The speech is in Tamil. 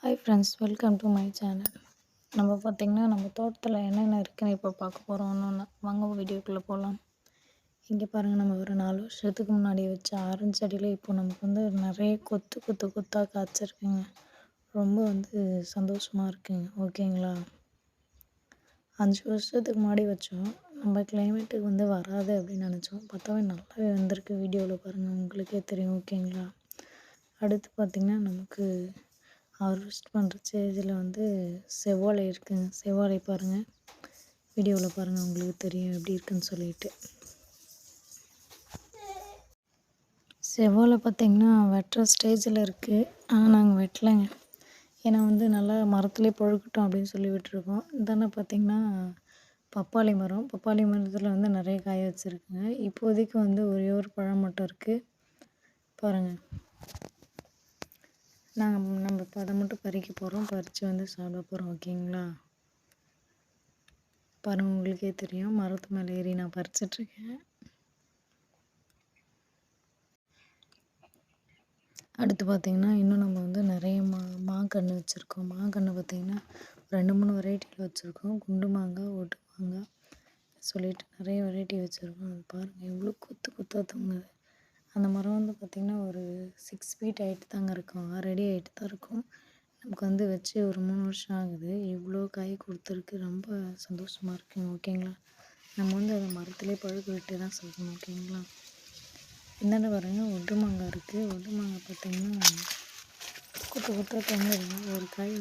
Hi friends, welcome to my channel. நம்ம பார்த்திங்கன்னா நம்ம தோட்டத்தில் என்னென்ன இருக்குன்னு இப்போ பார்க்க போகிறோம். ஒன்று வாங்க வீடியோக்குள்ளே போகலாம். இங்கே பாருங்கள், நம்ம ஒரு 4 வருஷத்துக்கு முன்னாடி வச்ச ஆரஞ்சு செடியில் இப்போ நமக்கு வந்து நிறைய கொத்தாக காய்ச்சிருக்குங்க. ரொம்ப சந்தோஷமாக இருக்குங்க. ஓகேங்களா, 5 வருஷத்துக்கு முன்னாடி வச்சோம். நம்ம கிளைமேட்டுக்கு வராது அப்படின்னு நினச்சோம். பார்த்தாவே நல்லாவே வந்திருக்கு. வீடியோவில் பாருங்கள், உங்களுக்கே தெரியும். ஓகேங்களா, அடுத்து பார்த்திங்கன்னா நமக்கு ஹார்வெஸ்ட் பண்ணுற ஸ்டேஜில் செவ்வாழை இருக்குங்க. செவ்வாழை பாருங்கள், வீடியோவில் பாருங்கள், உங்களுக்கு தெரியும் எப்படி இருக்குன்னு சொல்லிட்டு. செவ்வாழை பார்த்திங்கன்னா வெட்டுற ஸ்டேஜில் இருக்குது. ஆனால் நாங்கள் வெட்டலைங்க. ஏன்னா நல்லா மரத்துலேயே பழுக்கட்டும் அப்படின்னு சொல்லி விட்டுருக்கோம். தானே பார்த்திங்கன்னா பப்பாளி மரம். பப்பாளி மரத்தில் நிறைய காய வச்சுருக்குங்க. இப்போதைக்கு ஒரே ஒரு பழம் மட்டும் இருக்குது பாருங்கள். நம்ம இப்போ அதை மட்டும் பறிக்க போகிறோம். பறித்து சாப்பிட போகிறோம். ஓகேங்களா, பாருங்கள், உங்களுக்கே தெரியும். மரத்து மேலே ஏறி நான் பறிச்சிட்ருக்கேன். அடுத்து பார்த்திங்கன்னா இன்னும் நம்ம நிறைய மாங்கன்று வச்சுருக்கோம். மாங்கன்று பார்த்திங்கன்னா 2-3 வெரைட்டியில் வச்சுருக்கோம். குண்டு மாங்காய், ஒட்டு மாங்காய் சொல்லிட்டு நிறைய வெரைட்டி வச்சுருக்கோம். அது பாருங்கள், எவ்வளோ கொத்தாக தொங்குது. அந்த மரம் பார்த்திங்கன்னா ஒரு 6 ஃபீட் ஹைட் தாங்க இருக்கும். 6 அடி ஹைட்டு தான் இருக்கும். நமக்கு வச்சு ஒரு 3 வருஷம் ஆகுது. இவ்வளோ காய் கொடுத்துருக்கு. ரொம்ப சந்தோஷமாக இருக்குங்க. ஓகேங்களா, நம்ம அதை மரத்துலேயே பழுக்க விட்டு தான் சாப்பிடணும். ஓகேங்களா, இந்தாண்ட பாருங்கள், ஒட்டு மாங்காய் இருக்குது. ஒட்டு மாங்காய் பார்த்திங்கன்னா கொத்தாக தொங்குதுங்க. ஒரு காய்